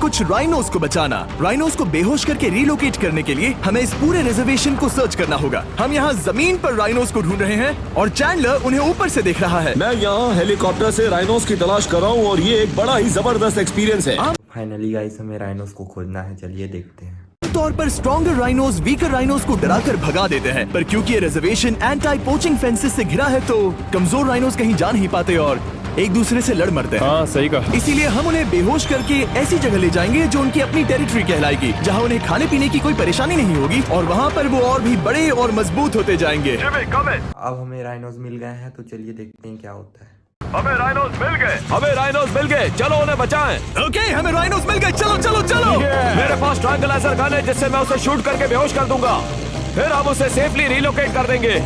कुछ राइनोस को बचाना। राइनोस को बेहोश करके रिलोकेट करने के लिए हमें इस पूरे रिजर्वेशन को सर्च करना होगा। हम यहाँ जमीन पर राइनोस को ढूंढ रहे हैं और चैंडलर उन्हें ऊपर से देख रहा है। मैं यहाँ हेलीकॉप्टर से राइनोस की तलाश कर रहा हूँ और ये एक बड़ा ही जबरदस्त एक्सपीरियंस है। फाइनली गाइस हमें राइनोस को खोजना है, चलिए देखते हैं। तौर पर स्ट्रॉन्गर राइनोस वीकर राइनोस को डराकर भगा देते हैं, पर क्योंकि ये रिजर्वेशन एंटी पोचिंग फेंसेस से घिरा है तो कमजोर राइनोस कहीं जा नहीं पाते और एक दूसरे से लड़ मरते हैं। हाँ सही कहा। इसीलिए हम उन्हें बेहोश करके ऐसी जगह ले जाएंगे जो उनकी अपनी टेरिटरी कहलाएगी, जहाँ उन्हें खाने पीने की कोई परेशानी नहीं होगी और वहाँ पर वो और भी बड़े और मजबूत होते जाएंगे। अब हमें राइनोस मिल गए हैं तो चलिए देखते हैं क्या होता है। हमें राइनोस मिल गए, चलो उन्हें बचाएं। ओके, हमें राइनोस मिल गए, चलो चलो चलो। मेरे पास ट्रायंगुलर गन है जिससे मैं उसे शूट करके बेहोश कर दूंगा, फिर हम उसे सेफली रिलोकेट कर देंगे।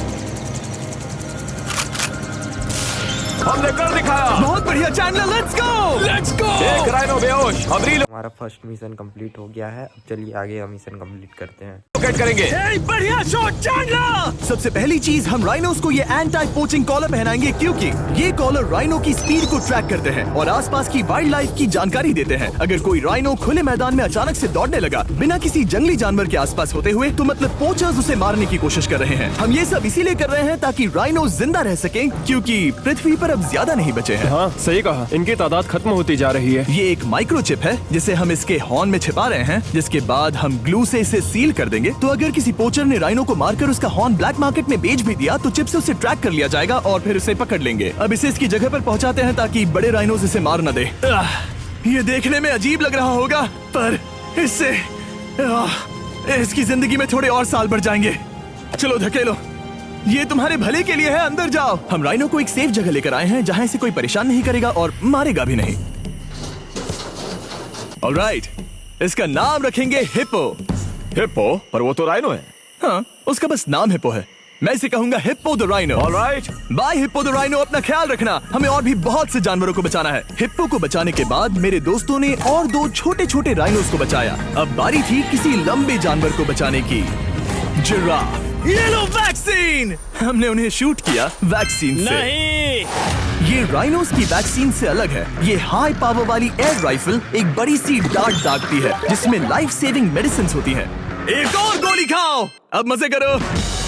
हमने कर दिखाया। बहुत बढ़िया चैंडलर, लेट्स गो। एक राइनो बेहोश। अब हमारा फर्स्ट मिशन कंप्लीट हो गया है। अब चलिए आगे हम मिशन कंप्लीट करते हैं। रिलोकेट करेंगे। बढ़िया शॉट चैंडलर। सबसे पहली चीज, हम राइनोस को ये एंटी पोचिंग कॉलर पहनाएंगे क्योंकि ये कॉलर राइनो की स्पीड को ट्रैक करते हैं और आसपास की वाइल्ड लाइफ की जानकारी देते हैं। अगर कोई राइनो खुले मैदान में अचानक से दौड़ने लगा बिना किसी जंगली जानवर के आसपास होते हुए, तो मतलब पोचर्स उसे मारने की कोशिश कर रहे हैं। हम ये सब इसीलिए कर रहे हैं ताकि राइनो जिंदा रह सके, क्योंकि पृथ्वी पर अब ज्यादा नहीं बचे हैं। हाँ सही कहा, इनकी तादाद खत्म होती जा रही है। ये एक माइक्रोचिप है जिसे हम इसके हॉर्न में छिपा रहे हैं, जिसके बाद हम ग्लू से इसे सील कर देंगे। तो अगर किसी पोचर ने राइनो को मारकर उसका हॉर्न ब्लैक मार्केट में बेच भी दिया तो चिप से उसे ट्रैक कर लिया जाएगा और फिर उसे पकड़ लेंगे। अब इसे इसकी जगह पर पहुंचाते हैं ताकि बड़े राइनोस इसे मार न दे। ये देखने में अजीब लग रहा होगा, पर इससे इसकी जिंदगी में थोड़े और साल बढ़ जाएंगे। चलो धकेलो, ये तुम्हारे भले के लिए है, अंदर जाओ। हम राइनो को एक सेफ जगह लेकर आए हैं जहाँ इसे कोई परेशान नहीं करेगा और मारेगा भी नहीं। ऑलराइट, इसका नाम रखेंगे हिप्पो। हिप्पो? पर वो तो राइनो है। हाँ, उसका बस नाम हिप्पो है। मैं इसे कहूंगा hippo the rhino. Alright, bye hippo the rhino. अपना ख्याल रखना, हमें और भी बहुत से जानवरों को बचाना है। हिप्पो को बचाने के बाद मेरे दोस्तों ने और 2 छोटे छोटे राइनोस को बचाया। अब बारी थी किसी लंबे जानवर को बचाने की। जिराफ। ये लो वैक्सीन। हमने उन्हें शूट किया वैक्सीन से। नहीं, ये राइनोस की वैक्सीन से अलग है। ये हाई पावर वाली एयर राइफल एक बड़ी सी डार्ट दागती है जिसमें लाइफ सेविंग मेडिसिन होती है। एक और गोली खाओ, अब मजे करो।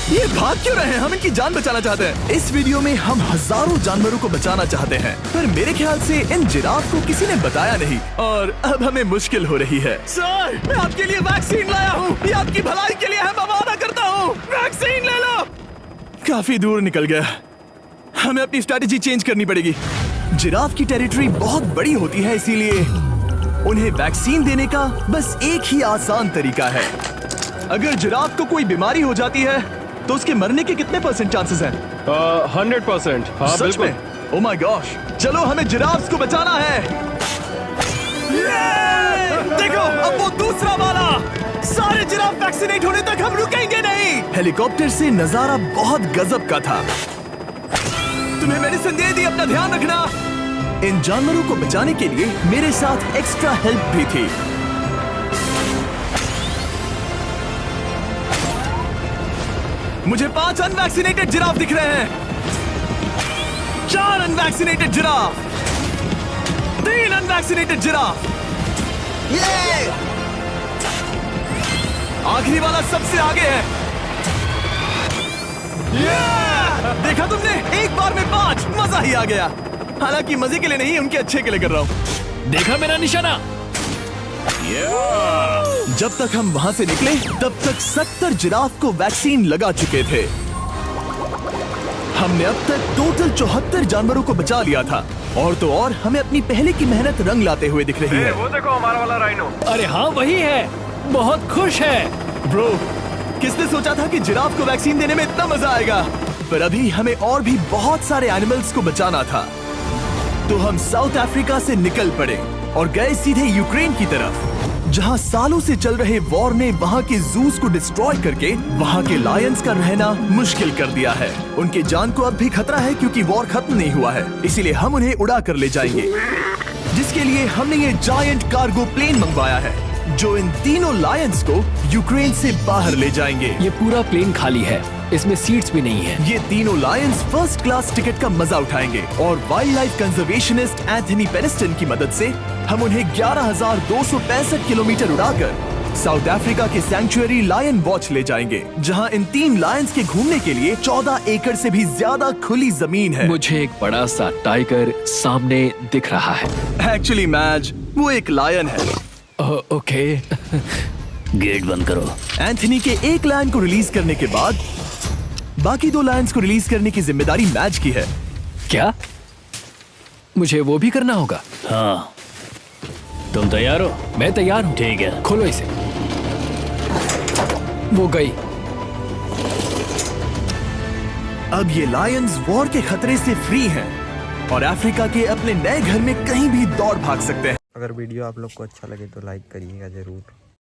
ये भाग क्यों रहे हैं? हम इनकी जान बचाना चाहते हैं। इस वीडियो में हम हजारों जानवरों को बचाना चाहते हैं, पर मेरे ख्याल से इन जिराफ को किसी ने बताया नहीं और अब हमें मुश्किल हो रही है। सर, मैं आपके लिए वैक्सीन लाया हूँ। ये आपकी भलाई के लिए है, मैं वादा करता हूँ। वैक्सीन ले लो। काफी दूर निकल गया, हमें अपनी स्ट्रैटेजी चेंज करनी पड़ेगी। जिराफ की टेरिटरी बहुत बड़ी होती है, इसीलिए उन्हें वैक्सीन देने का बस एक ही आसान तरीका है। अगर जिराफ को कोई बीमारी हो जाती है तो उसके मरने के कितने % चांसेस हैं? 100%। हाँ सच बिल्कुल। में? ओह माय गॉश, चलो हमें जिराफ्स को बचाना है। देखो, अब वो दूसरा वाला। सारे जिराफ वैक्सीनेट होने तक हम रुकेंगे नहीं। हेलीकॉप्टर से नजारा बहुत गजब का था। तुम्हें मेडिसिन दे दी, अपना ध्यान रखना। इन जानवरों को बचाने के लिए मेरे साथ एक्स्ट्रा हेल्प भी थी। मुझे 5 अनवैक्सीनेटेड जिराफ दिख रहे हैं। 4 अनवैक्सीनेटेड जिराफ, 3 अनवैक्सीनेटेड जिराफ। आखिरी वाला सबसे आगे है। देखा तुमने, एक बार में 5। मजा ही आ गया। हालांकि मजे के लिए नहीं, उनके अच्छे के लिए कर रहा हूँ। देखा मेरा निशाना? जब तक हम वहाँ से निकले तब तक 70 जिराफ को वैक्सीन लगा चुके थे। हमने अब तक टोटल 74 जानवरों को बचा लिया था और तो और हमें अपनी पहले की मेहनत रंग लाते हुए दिख रही है। वो देखो हमारा वाला राइनो। अरे हाँ वही है, बहुत खुश है। ब्रो, किसने सोचा था कि जिराफ को वैक्सीन देने में इतना मजा आएगा? पर अभी हमें और भी बहुत सारे एनिमल्स को बचाना था, तो हम साउथ अफ्रीका से निकल पड़े और गए सीधे यूक्रेन की तरफ, जहां सालों से चल रहे वॉर ने वहां के जूस को डिस्ट्रॉय करके वहां के लायंस का रहना मुश्किल कर दिया है। उनके जान को अब भी खतरा है क्योंकि वॉर खत्म नहीं हुआ है, इसीलिए हम उन्हें उड़ा कर ले जाएंगे, जिसके लिए हमने ये जायंट कार्गो प्लेन मंगवाया है जो इन तीनों लायंस को यूक्रेन से बाहर ले जाएंगे। ये पूरा प्लेन खाली है इसमें सीट्स भी नहीं है। ये तीनों लायंस फर्स्ट क्लास टिकट का मजा उठाएंगे और वाइल्ड लाइफ कंजर्वेशनिस्ट एंथनी पेनिस्टन की मदद से हम उन्हें 11,265 किलोमीटर उड़ाकर साउथ अफ्रीका के सैंक्चुअरी लायन वॉच ले जाएंगे, जहां इन 3 लायंस के घूमने के लिए 14 एकड़ से भी ज्यादा खुली जमीन है। मुझे एक बड़ा सा टाइगर सामने दिख रहा है। एक्चुअली मैच वो एक लायन है। ओके। गेट बंद करो। एंथनी के एक लायन को रिलीज करने के बाद बाकी 2 लायंस को रिलीज करने की जिम्मेदारी मैच की है। क्या मुझे वो भी करना होगा? हाँ, तुम तैयार हो? मैं तैयार हूँ। ठीक है। खोलो इसे। वो गई। अब ये लायंस वॉर के खतरे से फ्री हैं और अफ्रीका के अपने नए घर में कहीं भी दौड़ भाग सकते हैं। अगर वीडियो आप लोग को अच्छा लगे तो लाइक करिएगा ज़रूर।